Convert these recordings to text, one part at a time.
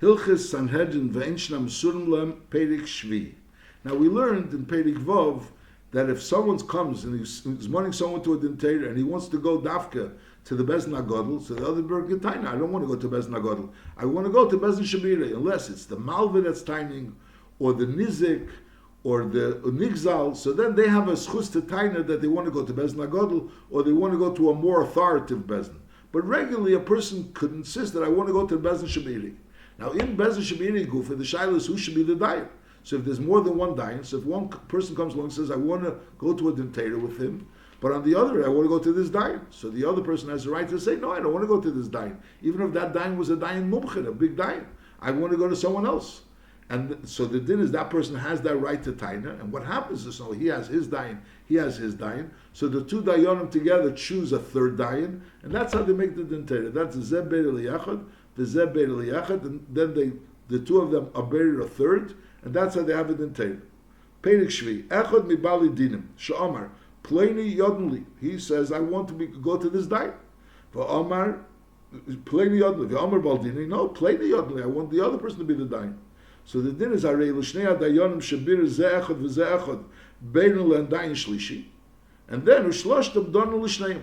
Hilchis Sanhedrin ve'enshnam surim lem Perik Shvi. Now we learned in Perik Vov that if someone comes and he's wanting someone to a dentator and he wants to go dafka to the Bezdin HaGodel, so the other Berg Taina, I don't want to go to Bezdin HaGodel. I want to go to Bezdin Shabira, unless it's the Malva that's taining, or the Nizik, or the Nigzal, so then they have a schus to taina that they want to go to Bezdin HaGodel, or they want to go to a more authoritative Bezdin. But regularly a person could insist that I want to go to Bezdin Shabiri. Now in Bezdin Shabiri Gufa, the shaila is who should be the dayan. So if there's more than one dayan, so if one person comes along and says, I want to go to a dentator with him, but on the other hand, I want to go to this dayan. So the other person has the right to say, no, I don't want to go to this dayan. Even if that dayan was a dayan mumchin, a big dayan. I want to go to someone else. And so the din is that person has that right to taina. And what happens is, so he has his dayan, he has his dayan. So the two dayanim together choose a third dayan, and that's how they make the dentator. That's the zeb beir liyachad, the zeb beir liyachad, and then the two of them are buried a third, and that's how they have it dentator. Perik Shvi, echad mi bali dinim, she'omar, Pleni Yodnli. He says, I want to go to this dayan. For Omar, Pleni Yodnli. For Omar Baldini, no, Pleni Yodnli. I want the other person to be the dayan. So the din is Arei L'shnei Dayanim Shabir Ze'echad V'Ze'echad Beinu L'Dayan Shlishi, and then Ushlosh Tabdonu L'Shneim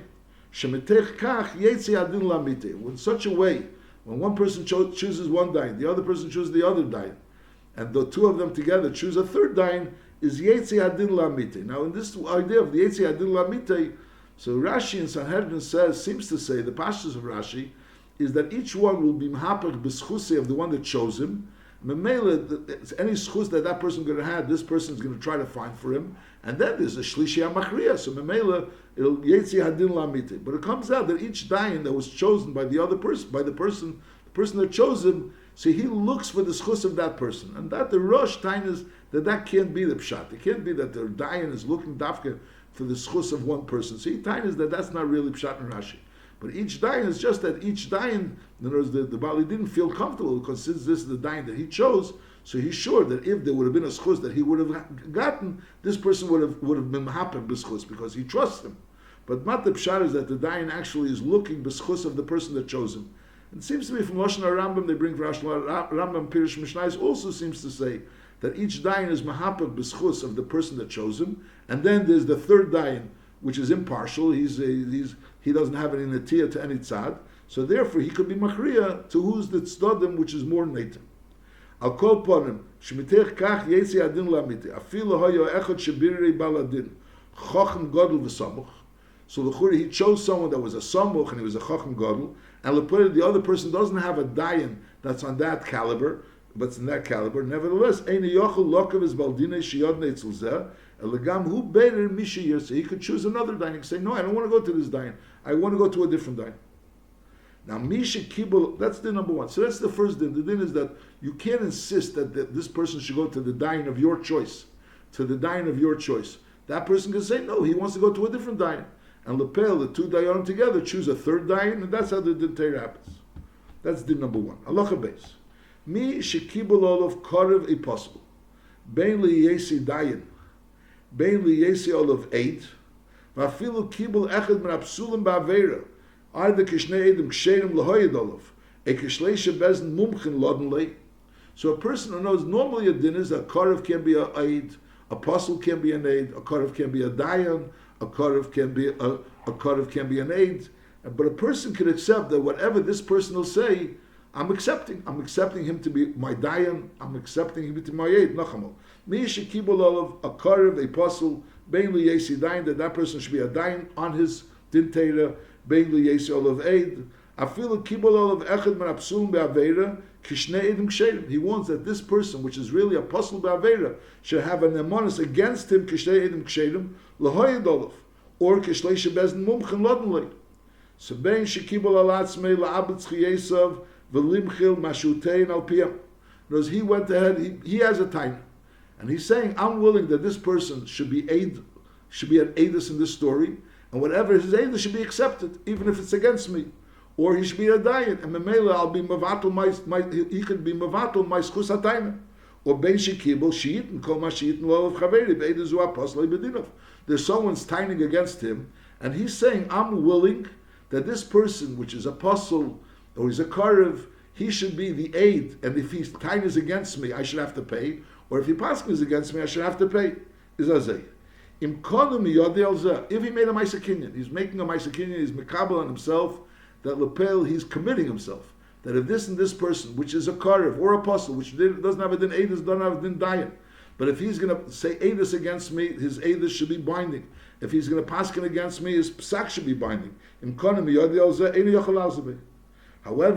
Shemitech Kach Yetzi Adin Lamite. In such a way, when one person chooses one dayan, the other person chooses the other dayan, and the two of them together choose a third dayan, is Yetzi Adin Lamite. Now, in this idea of the Yetzi Adin Lamite, so Rashi in Sanhedrin seems to say, the pashtus of Rashi is that each one will be Mahapach B'schusi of the one that chose him. Memela, any schus that person going to have, this person is going to try to find for him, and then there's a shlishi amachriya. So memela, it'll yetzi hadin lamite. But it comes out that each dayan that was chosen by the other person, the person that chose him, so he looks for the schus of that person, and that the rosh tain is that can't be the pshat. It can't be that the dayan is looking dafka for the schus of one person. So he tain is that's not really pshat in Rashi. But each dayan is just that each dayan, in other words, the Bali didn't feel comfortable because since this is the dayan that he chose, so he's sure that if there would have been a schus that he would have gotten, this person would have been happy b'schus because he trusts him. But mat the pshat is that the dayan actually is looking b'schus of the person that chose him. It seems to be from Lashon HaRambam, they bring Rambam Pirish Mishnais also seems to say that each dayan is mahapach b'schus of the person that chose him, and then there's the third dayan, which is impartial. He doesn't have any netiya to any tzad, so therefore he could be machriya to who's the tzdadim, which is more native. I'll call upon him. Shemitech kach yetzi adin lamite. Afilu hoyo echad shebirei baladin. Chochem gadol v'samuch. So the churi, he chose someone that was a samuch and he was a chochem gadol, and the other person doesn't have a dayan that's on that caliber, but it's in that caliber. Nevertheless, ein yochel lokav is baldine shiyod neitzel zeh. Who better Mishir, so he could choose another dayan. He could say, no, I don't want to go to this dayan. I want to go to a different dayan. Now, Misha Kibul, that's the number one. So that's the first din. The din is that you can't insist that this person should go to the dayan of your choice. To the dayan of your choice. That person can say, no, he wants to go to a different dayan. And Lepel, the two dayanim together, choose a third dayan, and that's how the din Torah happens. That's din number one. Halacha beis. Mi shekibul olav karev apostle. Bein li yesi dayan. Bein li yesi olav 8. Vafilu kibul echad min apsulim ba'avera. Either kishnei edim ksherim lahoyed olav. A kishleisha bezin mumchin lodenlei. So a person who knows normally a din is a karev can be a aid, a apostle can be an aid, a karev can be a dayan, a karev can be a karev can be an aid. But a person can accept that whatever this person will say, I'm accepting him to be my dayan. I'm accepting him to be my aid. Nachamol. Mi shekibul olav a karev, a apostle, bein li yesi dayan, that person should be a dayan on his din teira, bein li yesi olav aid. Afilu kibul olav echad min apsulim be'avera, kishnei edim ksherim. He wants that this person, which is really apostle be'avera, should have an emonus against him, kishnei edim ksherim, lahoyed olav, or kishlei shebezin mumchen lodenlei. So bein shekibul alatzmei la'abetz chiyesav, v'limchil mashutein al piyam. Because he went ahead, he has a time, and he's saying, I'm willing that this person should be an aidus in this story, and whatever his aidus should be accepted, even if it's against me. Or he should be a dayan, and memela I'll be mavatul he could be mavatul my schus hatayna. Or ben shekibul sheyitin kol ma sheyitin lo of chaveri be'edazu apostle bedinov. There's someone's tining against him, and he's saying, I'm willing that this person, which is apostle, or he's a karev, he should be the aid, and if his time is against me, I should have to pay, or if he paskin is against me, I should have to pay. Is azay. If he made a Maisa Kinyan, he's making a Maisa Kinyan, he's mekabel on himself, that lepel, he's committing himself. That if this and this person, which is a karev or apostle, which doesn't have a din edus, doesn't have a din dayan, but if he's going to say edus against me, his edus should be binding. If he's going to paskin against me, his psak should be binding. However,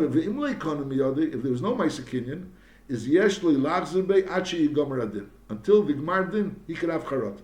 if there was no Maisa Kinyan, is yeshli lachzebe achi yigomer adin. Until the gmar din, he can have charata.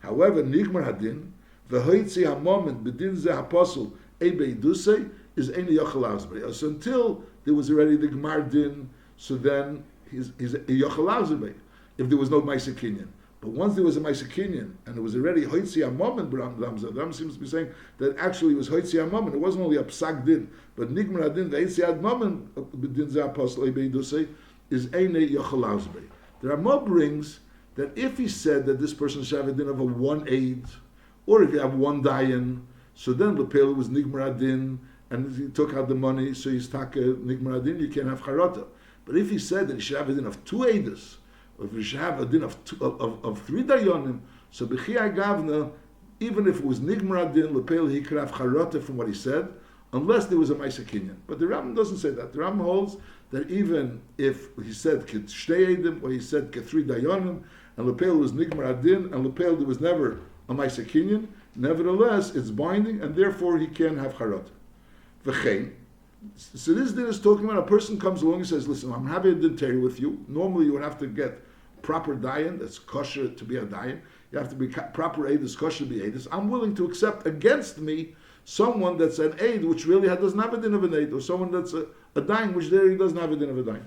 However, nigmar hadin, v'hoitzi hamoment bedin ze apostle ebe dusei is eni yochel lachzebe. So until there was already the gmar din, so then he's a yochel lachzebe. If there was no Maisa Kinyan. But once there was a Maisa Kinyan, and it was already Hoitzi HaMomen, the Ram seems to be saying that actually it was Hoitzi HaMomen, it wasn't only a Psak Din, but Nigmar Adin, the Hoitzi HaMomen, B'din Ze Apostle, Ebei Dusei, is Einei Yochel Lachzebe. The Ramah brings that if he said that this person should have a din of a one aid, or if you have one dayan, so then Lepel was Nigmar Adin, and he took out the money, so he's taka Nigmar Adin, you can't have Charata. But if he said that he should have a din of two aidas, or if we should have a din of three dayanim, so b'chiyai gavna, even if it was nigmar din lepel, he could have charata from what he said, unless there was a Maisa Kinyan. But the Rambam doesn't say that. The Rambam holds that even if he said ket shtei edim, or he said ket three dayanim, and lepel was nigmar din, and lepel there was never a Maisa Kinyan, nevertheless it's binding, and therefore he can have charata. V'chein. So this din is talking about a person comes along and says, listen, I'm having a din with you. Normally you would have to get proper dayan, that's kosher to be a dayan. You have to be proper aid, that's kosher to be aid. I'm willing to accept against me someone that's an aid which really doesn't have a din of an aid, or someone that's a dayan which there he doesn't have a din of a dayan.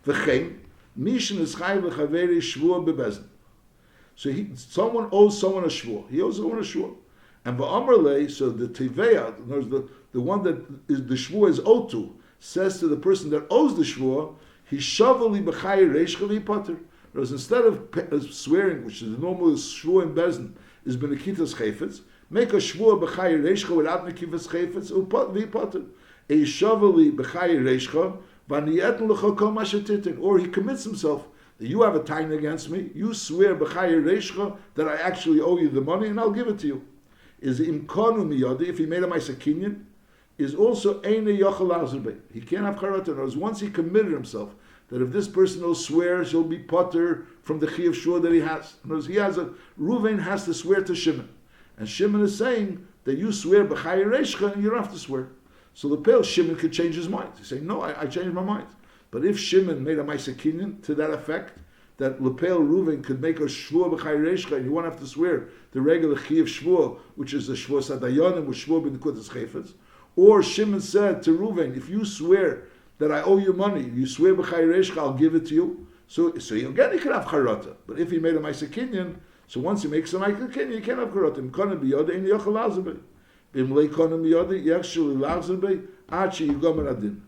V'chein, mishin is chayv l'chaveri shvua bebezin. So someone owes someone a shvua. He owes someone a shvua. And v'amarle, so the teveya, the one that is the shvua is owed to, says to the person that owes the shvua, he shavali b'chayi reish potter. Whereas instead of swearing, which is the normal shvua in bezin, is b'nekitas chayfetz, make a shvua b'chayi reishcha without nekitas chayfetz v'potter. A shavali b'chayi reishcha v'niyetn l'cha kol mashetiten, or he commits himself that you have a time against me, you swear b'chayi reishcha that I actually owe you the money and I'll give it to you. Is imkonu miyadi, if he made a Maisa Kinyan, is also eine yochel lachzebe. He can't have charata. Once he committed himself that if this person will swear, he'll be potter from the chiyuv shua that he has. He has Reuven has to swear to Shimon, and Shimon is saying that you swear b'chayi reishcha and you don't have to swear. So the pale Shimon could change his mind. He's saying, no, I changed my mind. But if Shimon made a Maisa Kinyan to that effect, that Lepel Reuven could make a shvua b'chayi reishcha, and you won't have to swear the regular chiyuv shvua, which is the shvua sadayonim, which shvua b'nekutas chayfetz. Or Shimon said to Reuven, if you swear that I owe you money, you swear b'chayi reishcha, I'll give it to you. So again, he can have charata. But if he made a Maisa Kinyan, so once he makes a Maisa Kinyan, you can't have charata. Mkonim biyode ein yochel lachzebe. Bim leikonim biyode yechshul lachzebe achi yigomer adin.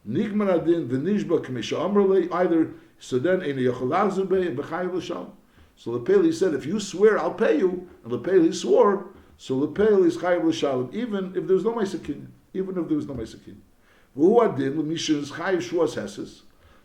Nigmar adin v'nishba k'misha amrle, either. So then, ein yochel lachzebe and b'chayi l'sham. So Lepel, he said, if you swear, I'll pay you. And Lepel, he swore. So Lepel is chayiv l'shalom, even if there was no Maisa Kinyan. Even if there was no Maisa Kinyan. V'hu adin l'mishin is chayiv shuas heses.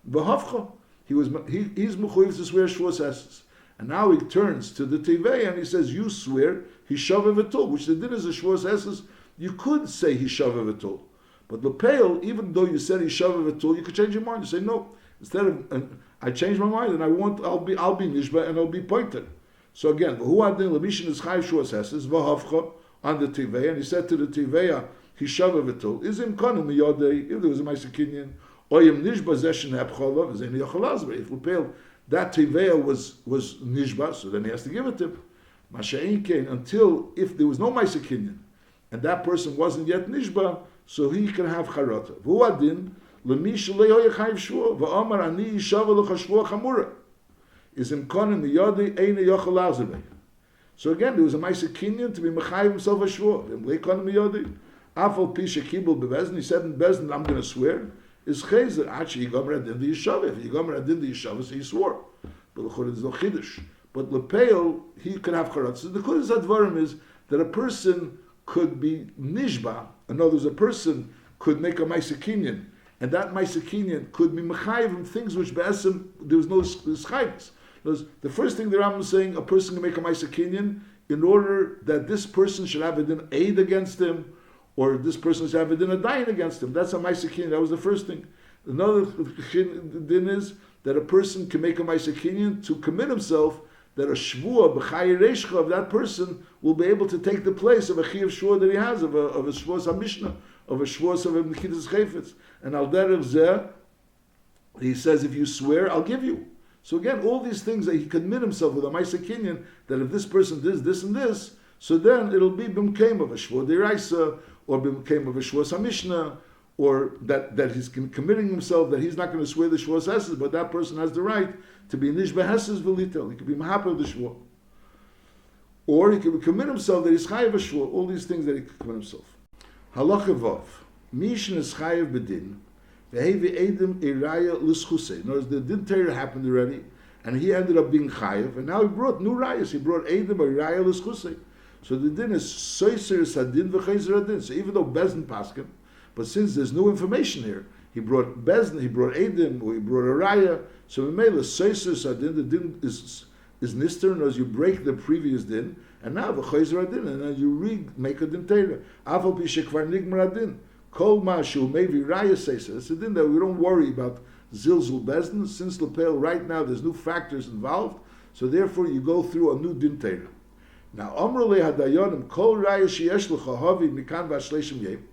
V'havcha. He's mechuyev to swear shuas heses. And now he turns to the Tivei and he says, you swear, he shavev v'tul, which the din is a shuas heses. You could say he shavev v'tul. But Lepel, even though you said he shavev v'tul, you could change your mind. You say, no. Instead of, I changed my mind and I'll be nishba and I'll be pointed. So again, who adin lemishin is chayiv shuas heses v'havcha on the Tivei, and he said to the Tiveya, he shava v'tul is im kanu miyodei, if there was a Maisa Kinyan, or yim nishba zeshin hepcholov is ein yochel lachzebe. If Lepel, that Tiveya was nishba, so then he has to give it to him. Masha'in kein, until if there was no Maisa Kinyan and that person wasn't yet nishba, so he can have charata. Who adin lemish leho yechayiv shua v'amar ani yishava l'cha shua chamura is im kanu miyodei ein yochel lachzebe. So again, there was a Maisa Kinyan to be mechayiv himself a shua. Leikon miyodei. Afal pisha kibul bebezin. He said in bezin, I'm going to swear. Is chezer achi yigomer adin the yishava. If yigomer adin the yishava, so he swore. But l'chor is no chiddush. But lepeil he could have charat. So the kodesh advarim is that a person could be nishba. In other words, a person could make a Maisa Kinyan and that Ma'aseh Kinyan could be mechayiv from things which be'esim there was no schayvus. The first thing the Rambam is saying, a person can make a Ma'aseh Kinyan in order that this person should have a din aid against him, or this person should have a din adayin against him. That's a Ma'aseh Kinyan. That was the first thing. Another din is that a person can make a Ma'aseh Kinyan to commit himself that a shvua b'chayi reishcha of that person will be able to take the place of a chiyav shvua that he has, of a shvuas HaMishnah, of a shvuas of a Mechidas Chayfetz. And al derech zeh, he says, if you swear, I'll give you. So again, all these things that he can commit himself with a Ma'aseh Kinyan, that if this person does this and this, so then it'll be b'mkeim of a shvua deraisa, or b'mkeim of a shvuas HaMishnah, or that he's committing himself, that he's not going to swear the shvuas hesses, but that person has the right to be nishba hesses v'litel. He could be mahapa of the shvua. Or he could commit himself that he's chayiv a shvua, all these things that he could commit himself. Halacha vav. Mishin is chayiv b'din, v'hevi edim iraya l'schusei. In other words, the din Torah happened already, and he ended up being chayiv, and now he brought new rayas. He brought edim iraya l'schusei. So the din is soiser sadin v'chayzer adin. So even though Bezdin paskin, but since there's no information here, he brought Bezdin, he brought edim, or he brought a raya. So in Mela soiser sadin, the din is nister, and as you break the previous din, and now v'chayzer adin, and then you make a din Torah. Afal pi shekvar nigmar adin. Kol mashu maybe raya seiser. It's a din that we don't worry about zilzul Bezdin, since Lepel right now there's new factors involved, so therefore you go through a new din Torah. Now, Amr le hadayonim kol raya sheyesh lecha havi mikan v'ashleishim yem.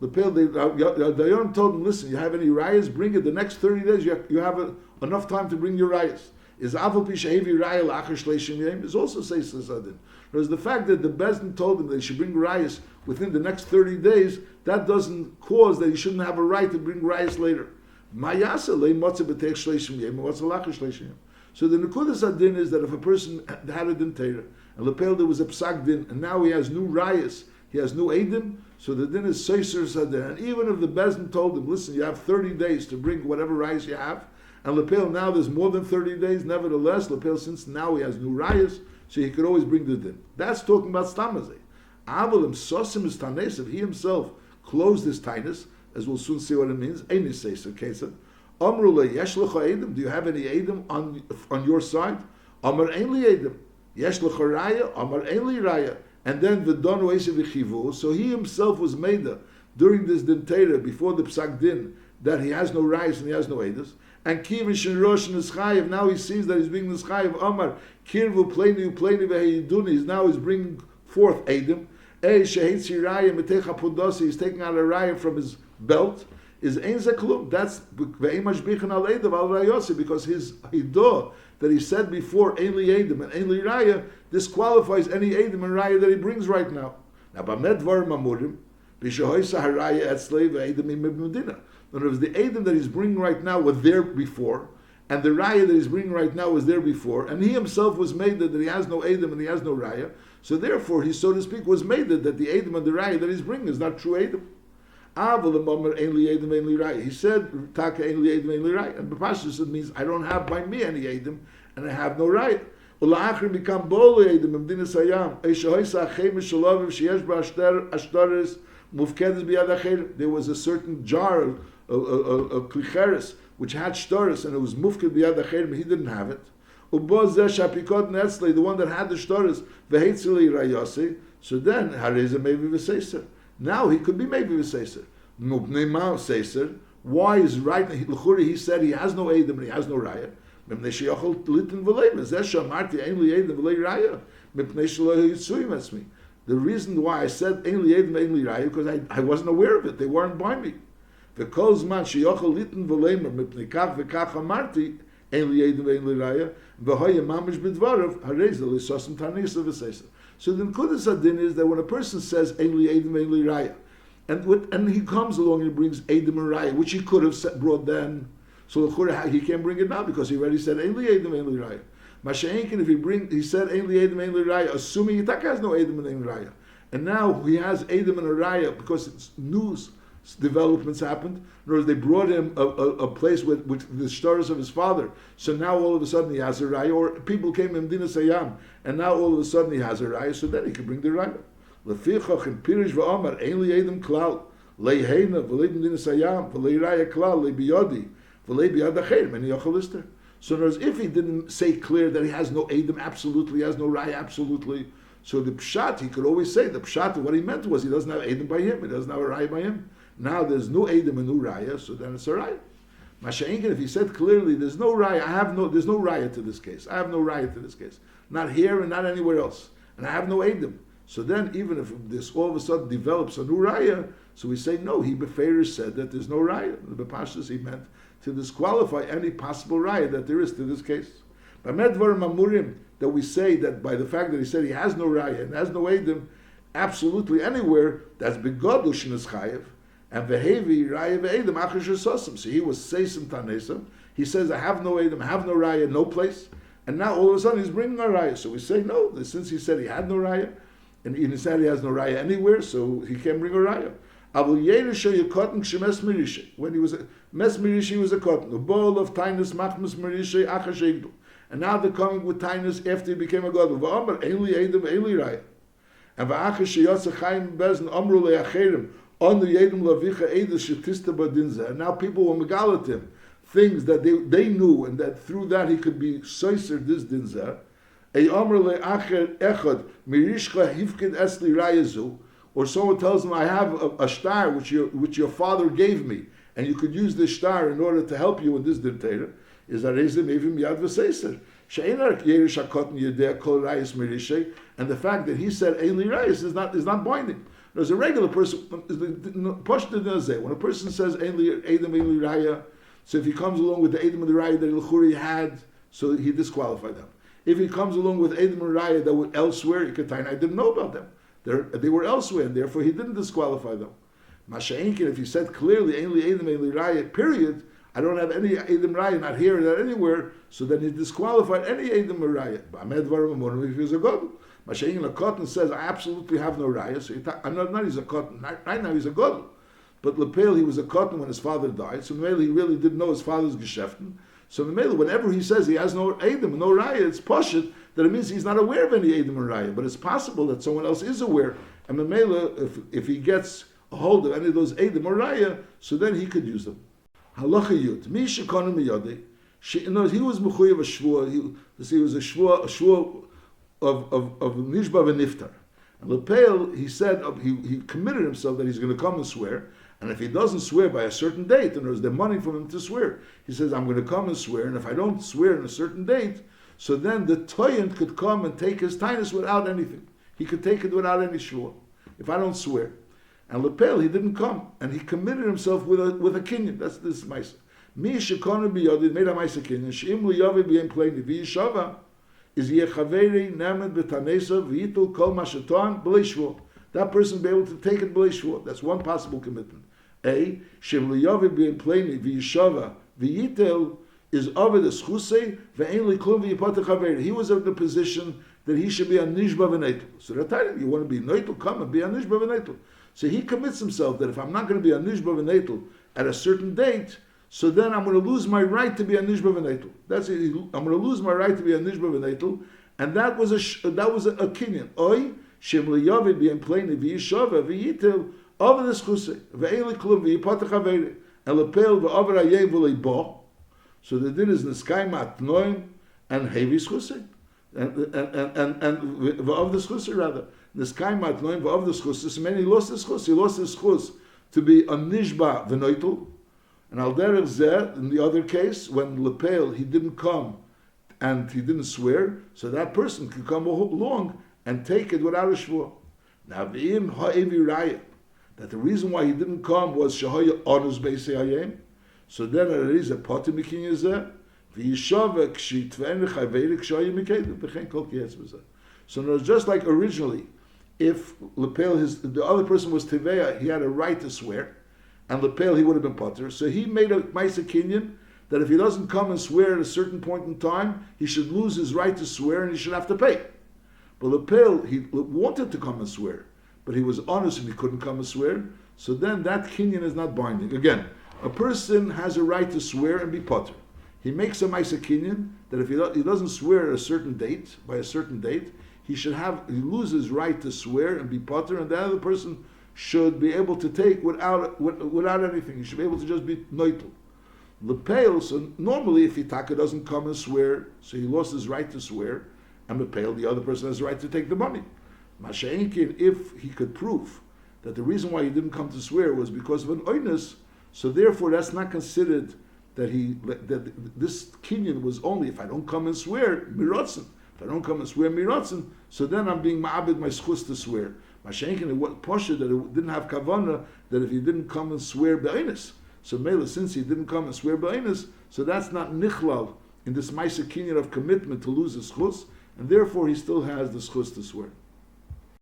The Dayanim told him, listen, you have any rayas, bring it. The next 30 days, you have enough time to bring your rayas. Is Aval Pishahevi Raya Lachar Shleishim Yem? Is also says Sadin. Whereas the fact that the Bezdin told him that he should bring rayas within the next 30 days, that doesn't cause that he shouldn't have a right to bring rayas later. Mayasa le Motze B'Tech Shleishim Yem, what's a Lachar Shleishim Yem? So the Nekudas Adin is that if a person had a din Torah, and Lepel there was a psak din, and now he has new rayas, he has new edim, so the din is seiser sadin. And even if the Bezdin told him, listen, you have 30 days to bring whatever rayas you have, and Lepel now there's more than 30 days, nevertheless, Lepel, since now he has new rayas, so he could always bring the din. That's talking about stamazeh. Avalim sosim is tanes, if he himself closed his tainus, as we'll soon see what it means, einis seiser kesed. Amru le yesh lecha edim, do you have any edim on your side? Amar ein li edim. Yesh lecha raya, amar ein li raya. And then the don v'chivu. So he himself was made during this din Torah, before the psak din, that he has no rayas and he has no edus. And kivin shen rosh nischayev. Now he sees that he's being nischayev. Amar kirvu pleinu v'heyiduni. Now he's bringing forth edim. Shehitzi raya metecha pudosi. He's taking out a raya from his belt. Is ein zeklum. That's ve'emash bichan al edim al rayosi, because his hidah that he said before, ein li edim and ein li raya, disqualifies any edim and raya that he brings right now. Now, b'med dvar mamurim, b'shehoisa haraya etzlei ve'edim im medina. In other words, the edim that he's bringing right now were there before, and the raya that he's bringing right now was there before, and he himself was made that he has no edim and he has no raya. So therefore, he, so to speak, was made that the edim and the raya that he's bringing is not true edim. He said, Taka ein li edim ein li raya. And B'pashtus it means, I don't have by me any edim, and I have no raya. Ula'achrim become bol edim in Dinas Hayam. Eshahoisa achemish shalaviv sheyesh ba'ashtaris mufkedes b'yad acher. There was a certain jar, a klicheres, which had shtaris, and it was mufked b'yad acher, but he didn't have it. Uboz zeh shapikot netzlei, the one that had the shtaris, v'heitzili rayose. So then, hareza maybe v'seiser. Now he could be maybe v'seiser. Mupnei seiser. Why is right? He said he has no edim and he has no raya. The reason why I said ein li edim ein li raya, because I wasn't aware of it. They weren't by me. V'kol zman sheyochel litin v'leimer mipnei kach v'kach amarti ein li edim ein li raya v'hoya mamish b'dvarav hareza l'sosim tanisa v'seiser. So the Nekudas Adin is that when a person says ein li edim ein li raya, and he comes along and brings edim and raya, which he could have brought then, so he can't bring it now because he already said ein li edim ein li raya. Masha'enkin, if he said ein li edim ein li raya, assuming he has no edim and ein raya, and now he has edim and a raya because it's news developments happened. In other words, they brought him a place with the stars of his father. So now all of a sudden he has a raya, or people came in Dinas Hayam, and now all of a sudden he has a raya, so then he can bring the raya. Lefichach and Pirish v'Amar ein li edim klal Leiheina v'lei b'medina sayam v'lei raya klal lei biyadi v'lei biyad acherim and yochel lister. So in other words, if he didn't say clear that he has no edim absolutely, he has no raya absolutely, so the pshat, he could always say the pshat, what he meant was he doesn't have edim by him, he doesn't have a raya by him. Now there's no edim and no raya, so then it's a raya. Masha'inkin, if he said clearly, there's no raya, there's no raya to this case. I have no raya to this case. Not here and not anywhere else. And I have no edim. So then, even if this all of a sudden develops a new raya, so we say, no, he Beferir said that there's no raya. The Bepashtas, he meant to disqualify any possible raya that there is to this case. By Medvar Mamurim, that we say that by the fact that he said he has no raya and has no edim, absolutely anywhere, that's begodl sh'nes chayev, and vehevi raya ve'edim acher shesosim. So he was seisim tanesam. He says, I have no edim, I have no raya, no place. And now all of a sudden he's bringing a raya. So we say, no, since he said he had no raya, and he said he has no raya anywhere, so he can't bring a raya. When he was a mes mirish, he was a cotton. The bowl of tainus machmas mirishe achashegdu. And now they're coming with tainus after he became a god. V'amar eili edim eili raya. And v'achash sheyatsa chayim bezin amru le'acherim on the yedim lavicha edus shetista badinza. And now people were megalat him things that they knew, and that through that he could be soiser this dinza. A amr le'acher echad mirishcha hifkid esli rayazu. Or someone tells him, I have a star which your father gave me, and you could use this star in order to help you in this dictator. Is that Mevim Yad V'Seiser? She'enar Yerish HaKotten Yedeh Kol Rayis Mirishay, and the fact that he said Eili Rayis is not binding. There's a regular person. When a person says Eili Edom Eili Raya, so if he comes along with the Edom and the Raya that L'churi had, so he disqualified them. If he comes along with Edom and Raya that were elsewhere, he could tell I didn't know about them. They were elsewhere, and therefore he didn't disqualify them. Masha'inkin, if he said clearly, Einli Edom, Einli Raya, period, I don't have any Edom Raya, not here, not anywhere, so then he disqualified any Edom Raya. If he was a god. Masha'inkin, a cotton says, I absolutely have no Raya, so not he's a cotton, right now he's a god. But Lepel, he was a cotton when his father died, so Mele, he really didn't know his father's Geschäften. So Mele, whenever he says he has no Edom, no Raya, it's Pashit, that it means he's not aware of any Edom and Raya, but it's possible that someone else is aware. And Mamela, if he gets a hold of any of those Edom or Raya, so then he could use them. Halacha Yud. Mi shekonu miyadei. He was mechuyev a shvua. He was a shvua of nishba v'niftar. And Lepel, he said, he committed himself that he's going to come and swear. And if he doesn't swear by a certain date, and there's the money for him to swear, he says, I'm going to come and swear. And if I don't swear in a certain date, so then the toyin could come and take his tainus without anything. He could take it without any shvua, if I don't swear. And Lepel, he didn't come, and he committed himself with a kinyan. That's this ma'isa. Mi shekonu biyodi made a ma'isa kinyan. She'im liyavi b'yem pleini v'yishava is yechaveri nemed b'tanesa v'yitul kol mashaton b'lei shvua. That person be able to take it b'lei shvua. That's one possible commitment. A she'im liyavi b'yem pleini v'yishava v'yitul is over the schusei ve'en liklum v'yipatach haveri. He was in the position that he should be a nishba v'neitel. So they're telling him, you want to be neitel, come and be a nishba v'neitel. So he commits himself that if I'm not going to be a nishba v'neitel at a certain date, so then I'm going to lose my right to be a nishba v'neitel. That's it. I'm going to lose my right to be a nishba v'neitel, and that was a kinyan. Oy shem liyavid b'yem pleini v'yishava v'yitel over the schusei ve'en liklum v'yipatach haveri and lepel v'over hayeh v'leibo. So the din is Niskai Matnoim and Hevi Schusay. And of the Schusay rather. Niskai Matnoim of the Schusay. So many lost his Schus. He lost his Schus to be a Nishba V'noitel. And Al Derech Zeh, in the other case, when Lepel, he didn't come and he didn't swear, so that person can come along and take it without a Shvua. Now, V'im Ha'evi Raya, that the reason why he didn't come was Shahaya Onus Be'esei Hayem. So then it is a potter making is there. V'yishava k'shitven v'chayveri k'shoyim mikedu v'chein kol kiyetz b'zeh. So it was just like originally, if Lepel, the other person was Teveya, he had a right to swear, and Lepel, he would have been potter. So he made a Maisa Kinyan that if he doesn't come and swear at a certain point in time, he should lose his right to swear and he should have to pay. But Lepel, he wanted to come and swear, but he was honest and he couldn't come and swear. So then that Kinyan is not binding. Again, a person has a right to swear and be potter. He makes a Maisa Kinyan that if he doesn't swear at a certain date, by a certain date, he loses his right to swear and be potter, and the other person should be able to take without anything. He should be able to just be noitel. Lepel, so normally if Hitaka doesn't come and swear, so he lost his right to swear, and Lepel, the other person has the right to take the money. Masha'inkin, if he could prove that the reason why he didn't come to swear was because of an oinus, so therefore that's not considered that this kinyan was only if I don't come and swear, miratzen. If I don't come and swear miratzen, so then I'm being ma'abed my schus to swear. Masha'inkin, it was posher that it didn't have kavana, that if he didn't come and swear be'oinus, so Mela, since he didn't come and swear be'oinus, so that's not nichlal in this ma'aser kinyan of commitment to lose his schus, and therefore he still has the schus to swear.